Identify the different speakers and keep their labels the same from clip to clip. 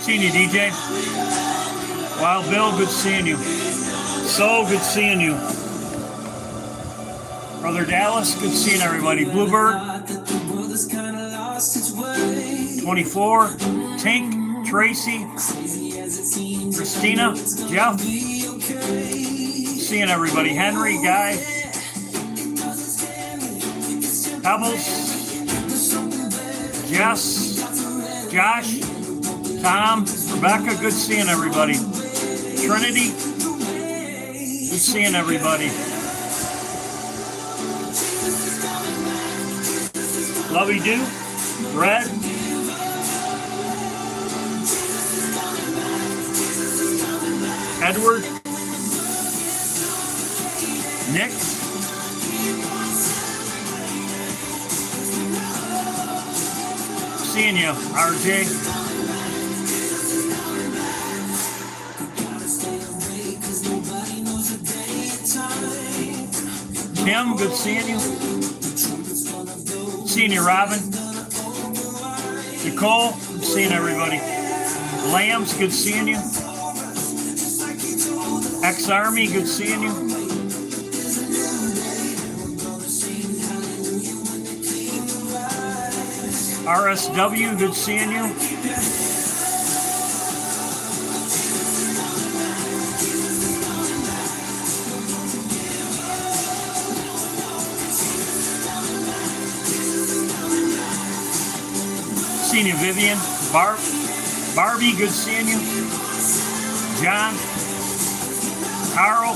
Speaker 1: Seeing you, DJ. Wild Bill, good seeing you. So good seeing you. Brother Dallas, good seeing everybody. Bluebird, 24. Tink, Tracy, Christina, Jeff. Seeing everybody. Henry, Guy, Pebbles, Jess, Josh, Tom, Rebecca, good seeing everybody. Trinity, good seeing everybody. Lovey Doo, Red, Edward, Nick, seeing you, RJ. Tim, good seeing you. Seeing you, Robin. Nicole, good seeing everybody. Lambs, good seeing you. Ex-Army, good seeing you. RSW, good seeing you. Seeing you, Vivian. Barbie, good seeing you. John. Carl.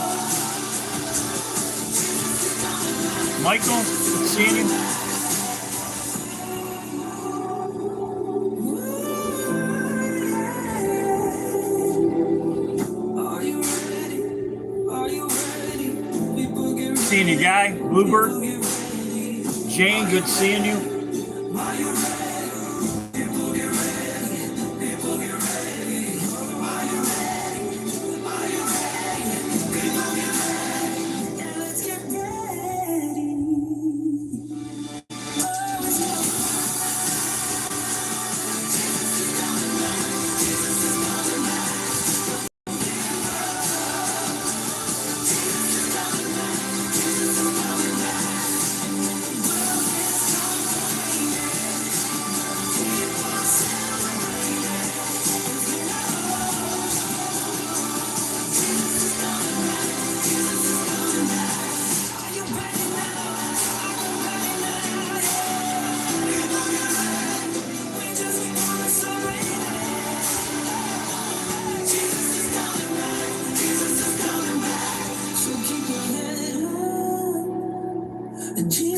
Speaker 1: Michael, good seeing you. Seeing you, Guy. Bluebird. Jane, good seeing you.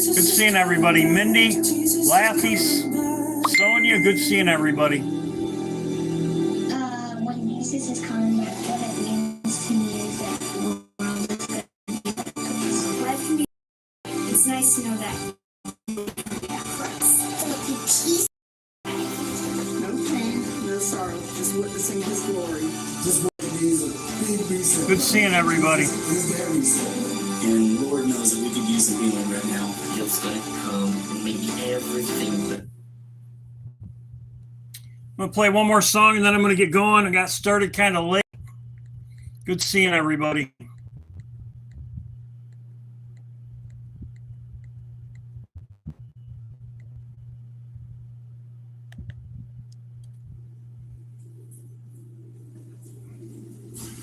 Speaker 1: Good seeing everybody. Mindy, Laffy's, Sonia, good seeing everybody.
Speaker 2: When Jesus is coming back, what it means to me is that the world is going to be life can be. It's nice to know that.
Speaker 3: No pain, no sorrow, just witnessing His glory.
Speaker 1: Good seeing everybody.
Speaker 4: And Lord knows that we could use some healing right now. He's going to come and make everything better.
Speaker 1: I'm going to play one more song and then I'm going to get going. I got started kind of late. Good seeing everybody.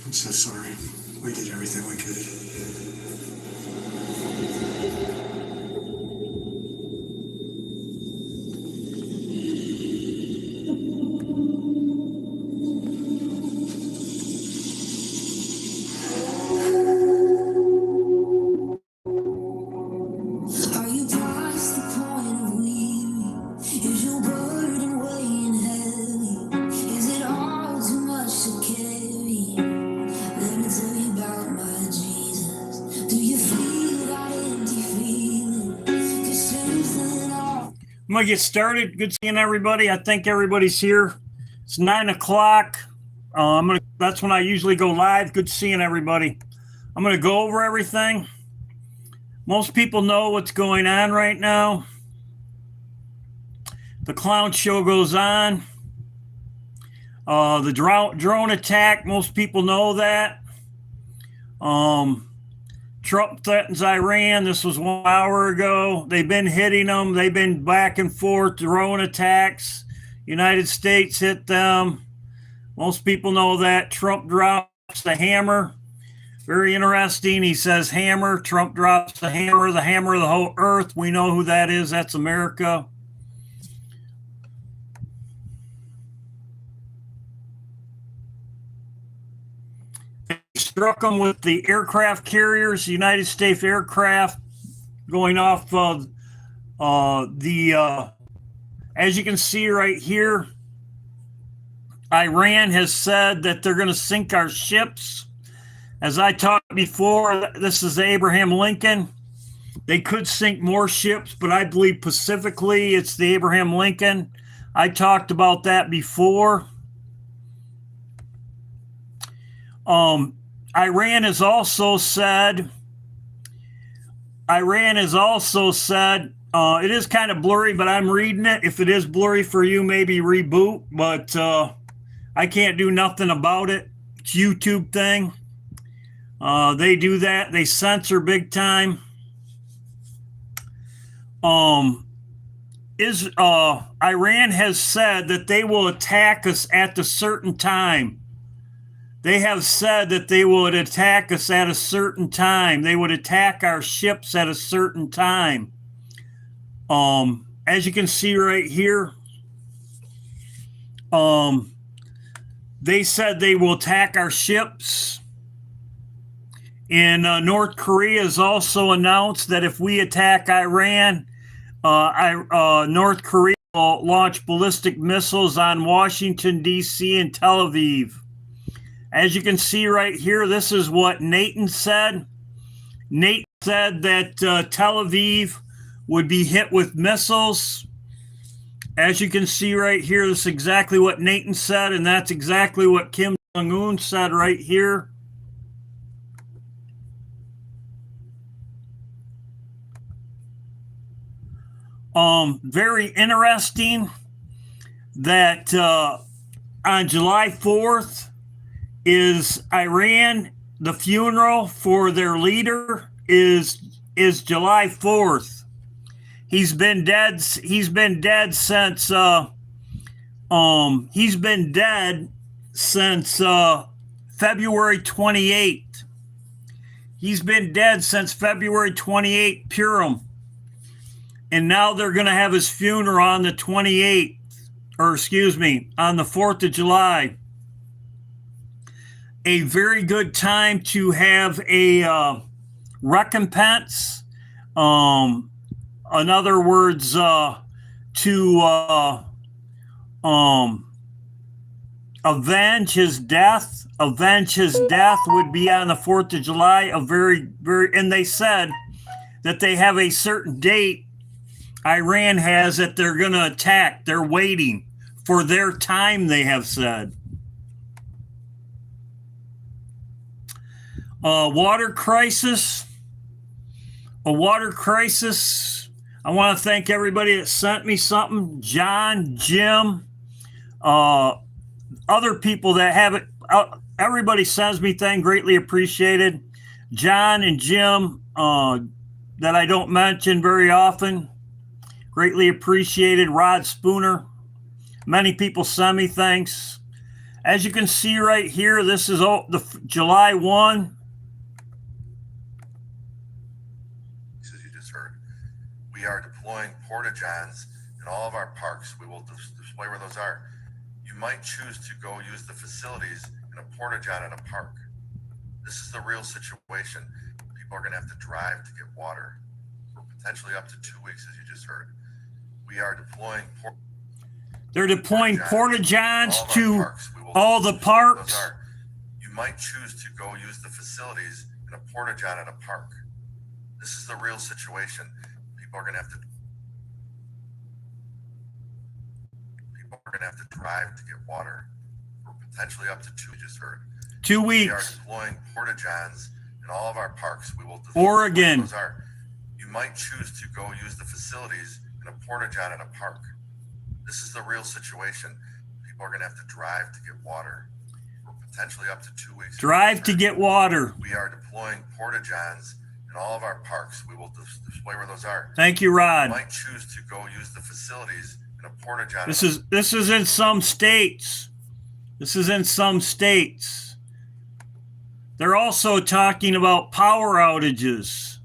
Speaker 5: I'm so sorry. We did everything we could.
Speaker 1: I'm going to get started. Good seeing everybody. I think everybody's here. It's 9 o'clock. That's when I usually go live. Good seeing everybody. I'm going to go over everything. Most people know what's going on right now. The clown show goes on. The drone attack, most people know that. Trump threatens Iran. This was 1 hour ago. They've been hitting them. They've been back and forth, drone attacks. United States hit them. Most people know that. Trump drops the hammer. Very interesting. He says hammer. Trump drops the hammer of the whole earth. We know who that is. That's America. Struck them with the aircraft carriers, United States aircraft going off of as you can see right here, Iran has said that they're going to sink our ships. As I talked before, this is Abraham Lincoln. They could sink more ships, but I believe specifically it's the Abraham Lincoln. I talked about that before. Iran has also said, it is kind of blurry, but I'm reading it. If it is blurry for you, maybe reboot, but I can't do nothing about it. It's YouTube thing. They do that. They censor big time. Iran has said that they will attack us at a certain time. They have said that they would attack us at a certain time. They would attack our ships at a certain time. As you can see right here, they said they will attack our ships. And North Korea has also announced that if we attack Iran, North Korea will launch ballistic missiles on Washington, D.C. and Tel Aviv. As you can see right here, this is what Nathan said. Nathan said that Tel Aviv would be hit with missiles. As you can see right here, this is exactly what Nathan said, and that's exactly what Kim Jong-un said right here. Very interesting that on July 4th, is Iran, the funeral for their leader is July 4th. He's been dead since February 28th. He's been dead since February 28th, Purim. And now they're going to have his funeral on the 28th, or excuse me, on the 4th of July. A very good time to have a recompense. In other words, to avenge his death. Avenge his death would be on the 4th of July. And they said that they have a certain date. Iran has that they're going to attack. They're waiting for their time, they have said. Water crisis. A water crisis. I want to thank everybody that sent me something. John, Jim, other people that have it. Everybody sends me things, greatly appreciated. John and Jim, that I don't mention very often, greatly appreciated. Rod Spooner. Many people send me things. As you can see right here, this is the July 1.
Speaker 6: We are deploying porta-johns in all of our parks. We will display where those are. You might choose to go use the facilities in a porta-john in a park. This is the real situation. People are going to have to drive to get water for potentially up to 2 weeks, as you just heard. We are deploying
Speaker 1: They're deploying porta-johns to all the parks.
Speaker 6: You might choose to go use the facilities in a porta-john in a park. This is the real situation. People are going to have to drive to get water for potentially up to 2 weeks, just heard.
Speaker 1: 2 weeks.
Speaker 6: We are deploying porta-johns in all of our parks. We will
Speaker 1: Oregon.
Speaker 6: Those are. You might choose to go use the facilities in a porta-john in a park. This is the real situation. are going to have to drive to get water for potentially up to 2 weeks.
Speaker 1: Drive to get water.
Speaker 6: We are deploying porta-johns in all of our parks. We will display where those are.
Speaker 1: Thank you, Rod.
Speaker 6: You might choose to go use the facilities in a porta-john.
Speaker 1: This is in some states. This is in some states. They're also talking about power outages.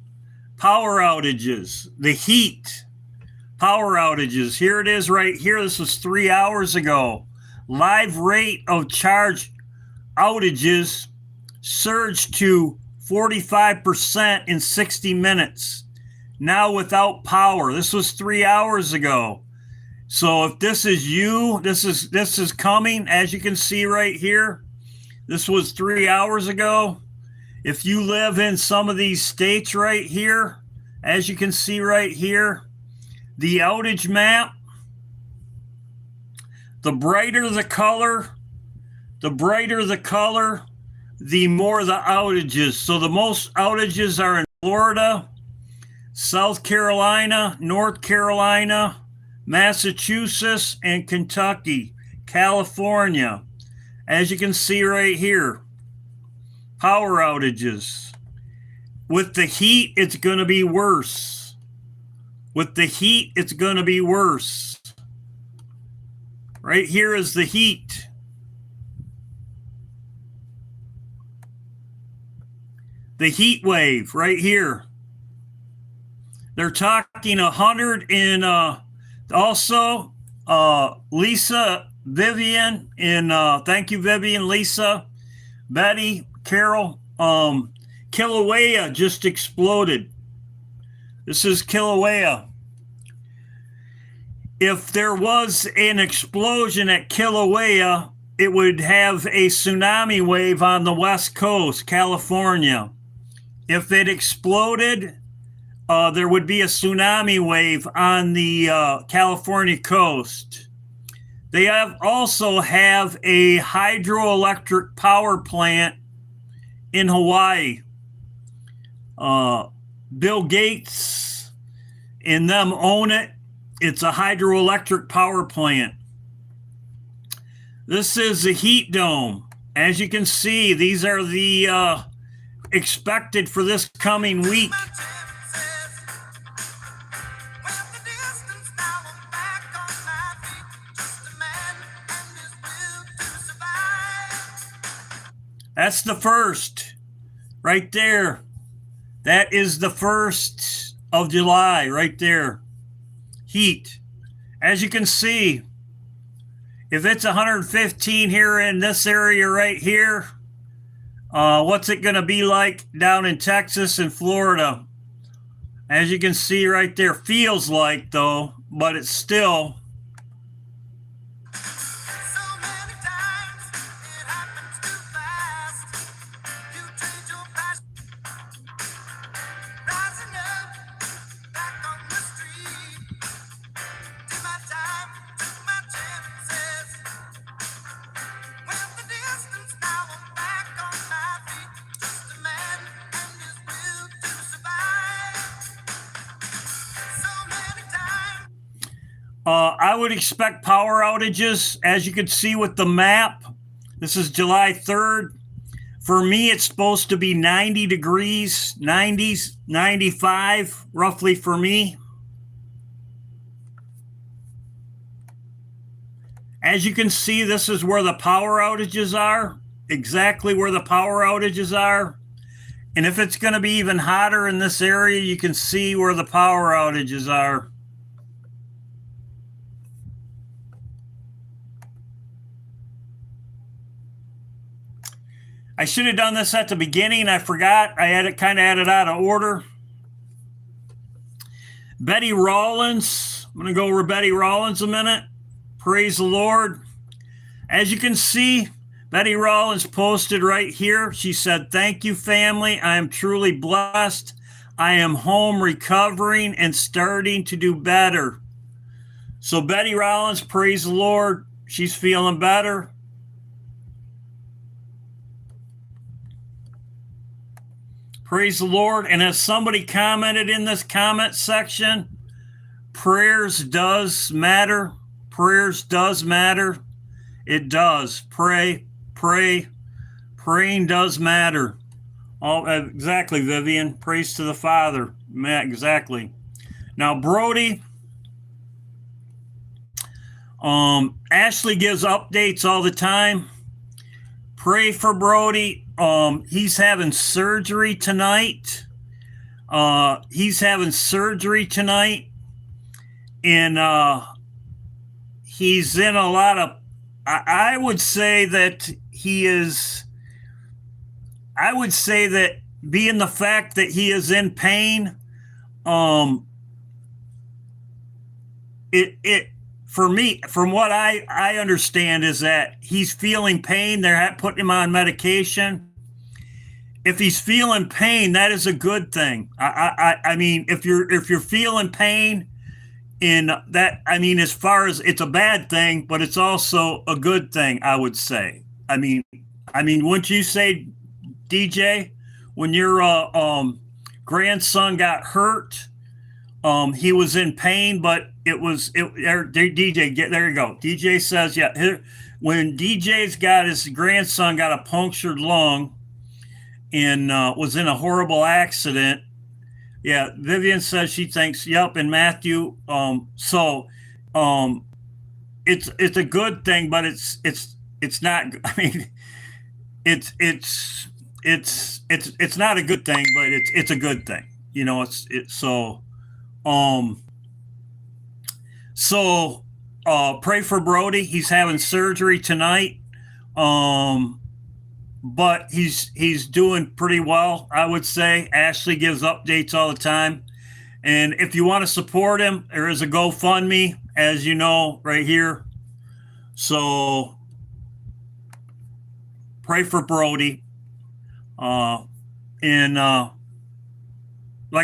Speaker 1: Power outages. The heat. Power outages. Here it is right here. This was 3 hours ago. Live rate of charge outages surged to 45% in 60 minutes. Now without power. This was 3 hours ago. So if this is you, this is coming, as you can see right here. This was 3 hours ago. If you live in some of these states right here, as you can see right here, the outage map, the brighter the color, the more the outages. So the most outages are in Florida, South Carolina, North Carolina, Massachusetts, and Kentucky, California. As you can see right here, power outages. With the heat, it's going to be worse. With the heat, it's going to be worse. Right here is the heat. The heat wave right here. They're talking 100 in also Lisa, Vivian, and thank you, Vivian, Lisa, Betty, Carol. Kilauea just exploded. This is Kilauea. If there was an explosion at Kilauea, it would have a tsunami wave on the west coast, California. If it exploded, there would be a tsunami wave on the California coast. They also have a hydroelectric power plant in Hawaii. Bill Gates and them own it. It's a hydroelectric power plant. This is the heat dome. As you can see, these are the expected for this coming week. That's the first right there. That is the 1st of July right there. Heat. As you can see, if it's 115 here in this area right here, what's it going to be like down in Texas and Florida? As you can see right there, feels like though, but it's still. I would expect power outages, as you can see with the map. This is July 3rd. For me, it's supposed to be 90 degrees, 90s, 95, roughly for me. As you can see, this is where the power outages are, exactly where the power outages are. And if it's going to be even hotter in this area, you can see where the power outages are. I should have done this at the beginning. I forgot. I had it kind of had it out of order. Betty Rollins. I'm going to go over Betty Rollins a minute. Praise the Lord. As you can see, Betty Rollins posted right here. She said, "Thank you, family. I am truly blessed. I am home recovering and starting to do better." So Betty Rollins, praise the Lord. She's feeling better. Praise the Lord. And as somebody commented in this comment section, prayers does matter. Prayers does matter. It does. Pray. Praying does matter. Oh, exactly, Vivian. Praise to the Father. Matt, exactly. Now, Brody, Ashley gives updates all the time. Pray for Brody. He's having surgery tonight. And he's in a lot of, I would say that being the fact that he is in pain, it for me, from what I understand, is that he's feeling pain. They're putting him on medication. If he's feeling pain, that is a good thing. I mean, if you're feeling pain, in that, I mean, as far as it's a bad thing, but it's also a good thing, I would say. I mean, wouldn't you say, DJ, when your grandson got hurt, he was in pain, but DJ, there you go. DJ says, yeah, when his grandson got a punctured lung and was in a horrible accident. Yeah, Vivian says she thinks, yep, and Matthew. So it's a good thing, but it's not. I mean, it's not a good thing, but it's a good thing. You know, pray for Brody. He's having surgery tonight. But he's doing pretty well, I would say. Ashley gives updates all the time. And if you want to support him, there is a GoFundMe, as you know, right here. So pray for Brody. Like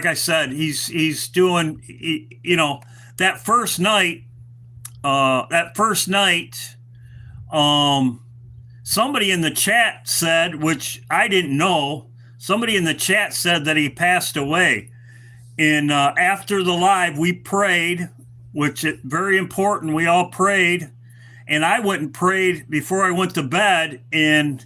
Speaker 1: I said, he's doing, that first night, somebody in the chat said, which I didn't know, somebody in the chat said that he passed away. And after the live, we prayed, which is very important. We all prayed. And I went and prayed before I went to bed. And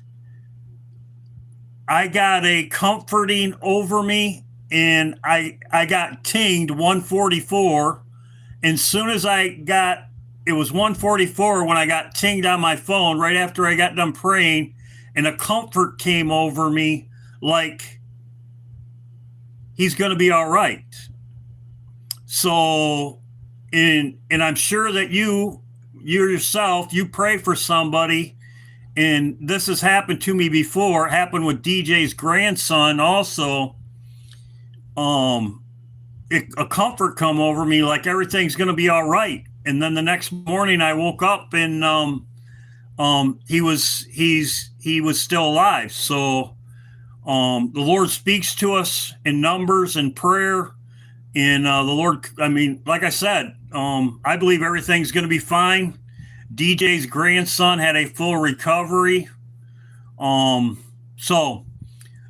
Speaker 1: I got a comforting over me. And I got tinged 144. And soon as it was 1:44 when I got tinged on my phone right after I got done praying, and a comfort came over me like he's going to be all right. So, and I'm sure that you yourself, you pray for somebody, and this has happened to me before. It happened with DJ's grandson also. A comfort come over me like everything's going to be all right. And then the next morning I woke up and he was still alive. So the Lord speaks to us in numbers and prayer. And the Lord, I mean, like I said, I believe everything's going to be fine. DJ's grandson had a full recovery. So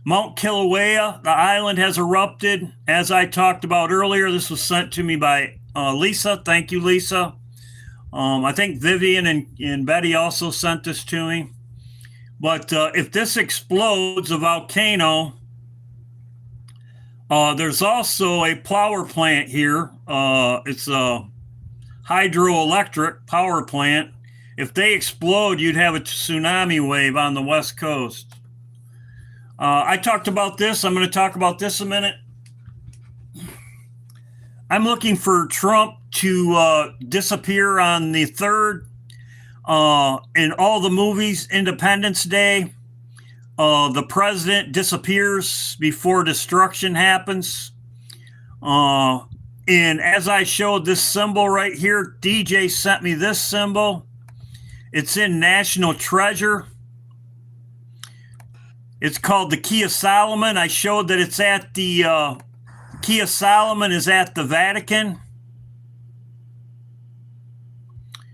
Speaker 1: Mount Kilauea, the island has erupted. As I talked about earlier, this was sent to me by Lisa. Thank you, Lisa. I think Vivian and Betty also sent this to me. But if this explodes, a volcano, there's also a power plant here. It's a hydroelectric power plant. If they explode, you'd have a tsunami wave on the West Coast. I talked about this. I'm going to talk about this a minute. I'm looking for Trump to disappear on the 3rd. In all the movies, Independence Day, the president disappears before destruction happens. And as I showed this symbol right here, DJ sent me this symbol. It's in National Treasure. It's called the Key of Solomon. I showed that it's at the Key of Solomon is at the Vatican.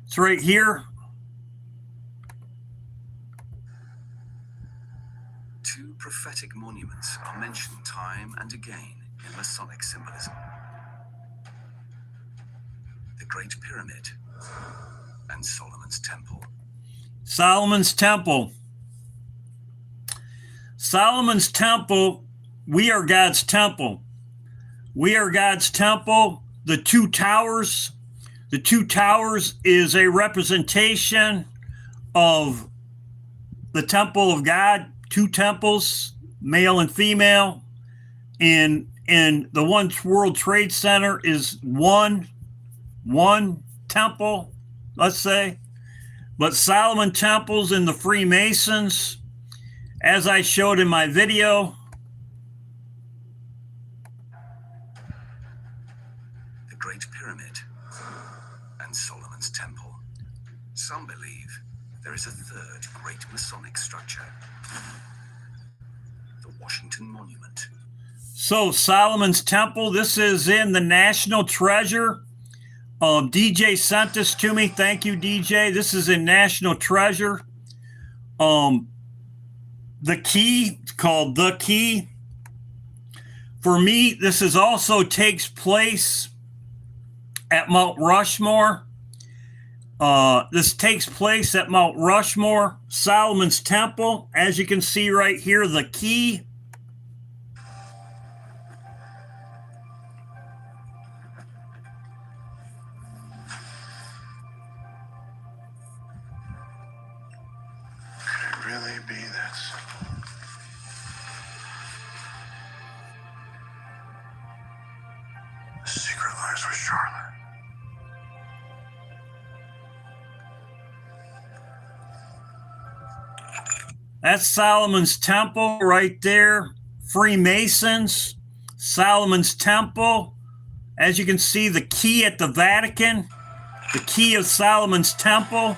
Speaker 1: It's right here.
Speaker 7: Two prophetic monuments are mentioned time and again in Masonic symbolism. The Great Pyramid and Solomon's Temple.
Speaker 1: Solomon's Temple. Solomon's Temple, we are God's temple. We are God's temple. The two towers is a representation of the temple of God, two temples, male and female. And the One World Trade Center is one temple, let's say. But Solomon temples in the Freemasons, as I showed in my video,
Speaker 7: the Great Pyramid and Solomon's Temple. Some believe there is a third great Masonic structure, the Washington Monument.
Speaker 1: So Solomon's Temple, this is in the National Treasure. DJ sent this to me. Thank you, DJ. This is in National Treasure. The Key, it's called The Key. For me, this is also takes place at Mount Rushmore. This takes place at Mount Rushmore, Solomon's Temple. As you can see right here, the key.
Speaker 5: Could it really be that simple? The secret lies with Charlotte.
Speaker 1: That's Solomon's Temple right there. Freemasons, Solomon's Temple. As you can see, the key at the Vatican, the key of Solomon's Temple.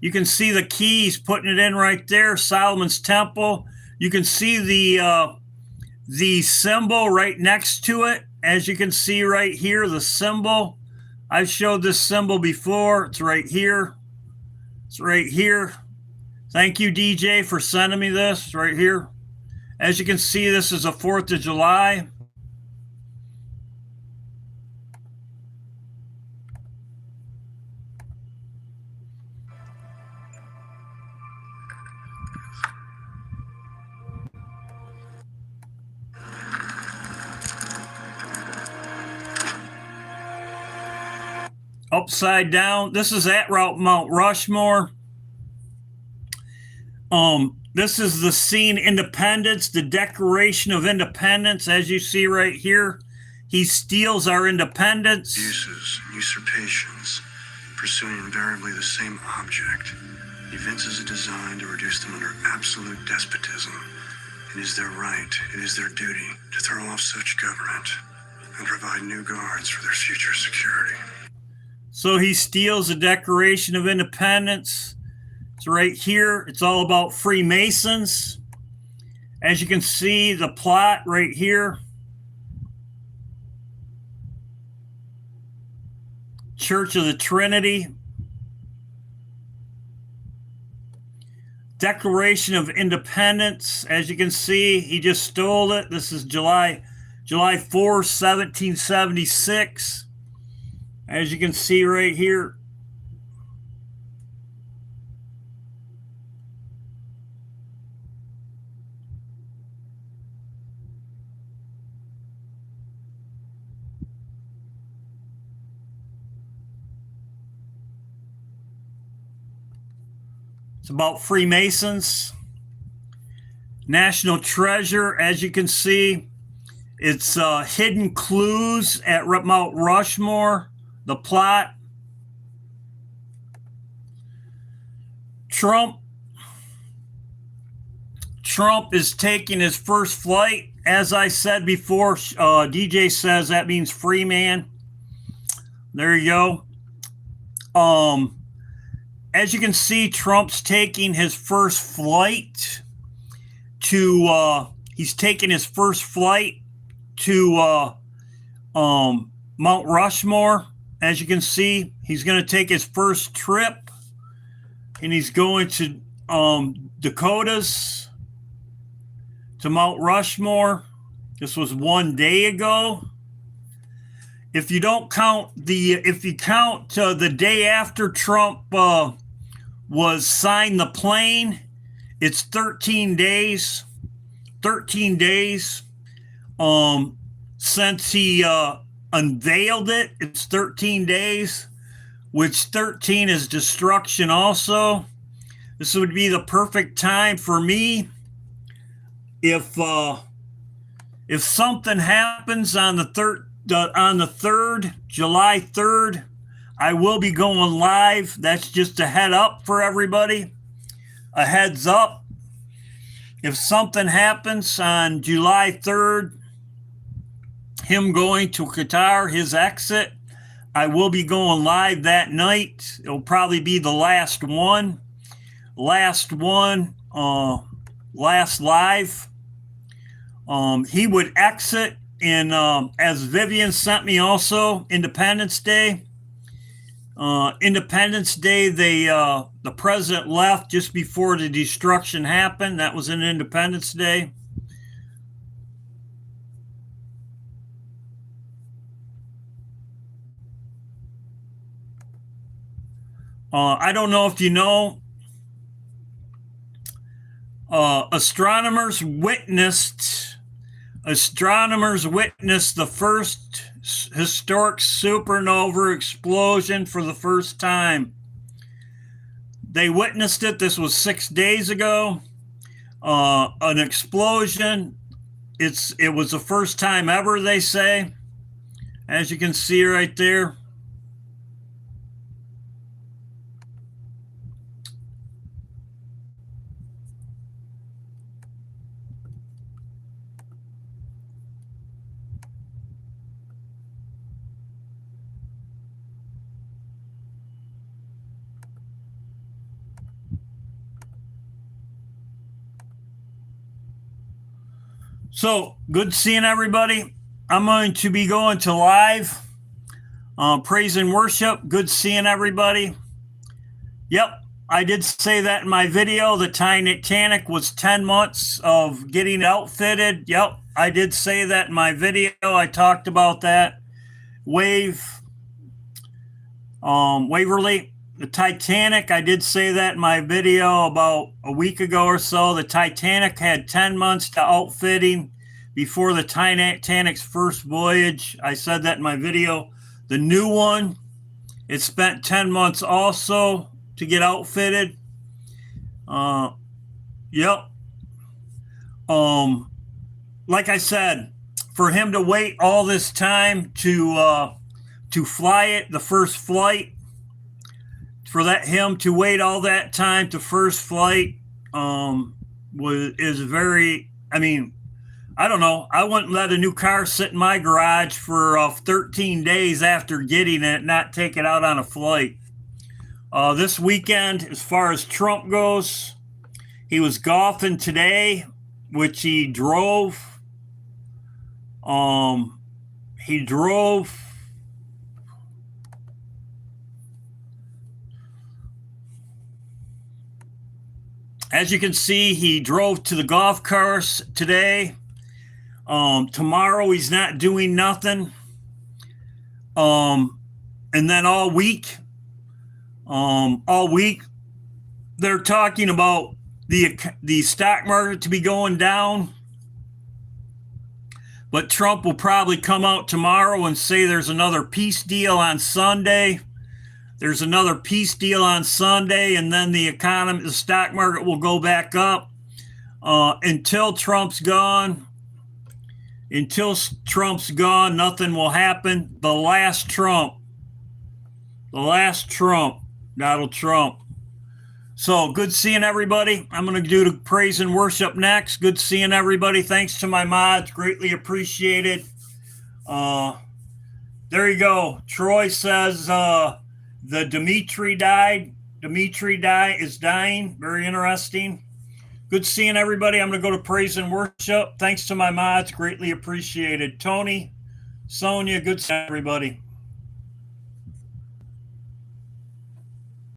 Speaker 1: You can see the key, he's putting it in right there, Solomon's Temple. You can see the symbol right next to it. As you can see right here, the symbol. I've showed this symbol before. It's right here. It's right here. Thank you, DJ, for sending me this. It's right here. As you can see, this is the 4th of July. Upside down. This is at Mount Rushmore. This is the scene Independence, the Declaration of Independence. As you see right here, he steals our independence.
Speaker 5: Abuses, usurpations, pursuing invariably the same object, evinces a design to reduce them under absolute despotism. It is their right, it is their duty to throw off such government and provide new guards for their future security.
Speaker 1: So he steals the Declaration of Independence. It's right here. It's all about Freemasons. As you can see, the plot right here. Church of the Trinity. Declaration of Independence. As you can see, he just stole it. This is July 4, 1776. As you can see right here. It's about Freemasons. National Treasure, as you can see. It's hidden clues at Mount Rushmore. The plot. Trump is taking his first flight. As I said before, DJ says that means free man. There you go. As you can see, Trump's taking his first flight to Mount Rushmore. As you can see, he's going to take his first trip, and he's going to Dakotas, to Mount Rushmore. This was 1 day ago. if you don't count if you count the day after Trump was signed the plane, it's 13 days. 13 days since he unveiled it. It's 13 days, which 13 is destruction also. This would be the perfect time for me if something happens on the 3rd, July 3rd, I will be going live. That's just a head up for everybody. A heads up. If something happens on July 3rd, him going to Qatar, his exit, I will be going live that night. It'll probably be the last one. Last live. He would exit in, as Vivian sent me also, Independence Day. Independence Day, the president left just before the destruction happened. That was an Independence Day. I don't know if you know, astronomers witnessed the first historic supernova explosion for the first time. They witnessed it. This was 6 days ago. An explosion. It was the first time ever, they say, as you can see right there. So, good seeing everybody. I'm going to be going to live. Praise and worship. Good seeing everybody. Yep, I did say that in my video. The Titanic was 10 months of getting outfitted. Yep, I did say that in my video. I talked about that. Waverly. The Titanic, I did say that in my video about a week ago or so. The Titanic had 10 months to outfitting before the Titanic's first voyage. I said that in my video. The new one, it spent 10 months also to get outfitted. Yep. Like I said, for him to wait all this time to fly it, the first flight, him to wait all that time to first flight is very, I mean, I don't know. I wouldn't let a new car sit in my garage for 13 days after getting it, not take it out on a flight. This weekend, as far as Trump goes, he was golfing today, which he drove. As you can see, he drove to the golf course today. Tomorrow he's not doing nothing. And then all week, they're talking about the stock market to be going down. But Trump will probably come out tomorrow and say there's another peace deal on Sunday. There's another peace deal on Sunday, and then the stock market will go back up until Trump's gone. Until Trump's gone, nothing will happen. The last Trump, Donald Trump. So good seeing everybody. I'm going to do the praise and worship next. Good seeing everybody. Thanks to my mods. Greatly appreciated. There you go. Troy says the Dimitri is dying. Very interesting. Good seeing everybody. I'm going to go to praise and worship. Thanks to my mods. Greatly appreciated. Tony, Sonia, good seeing everybody.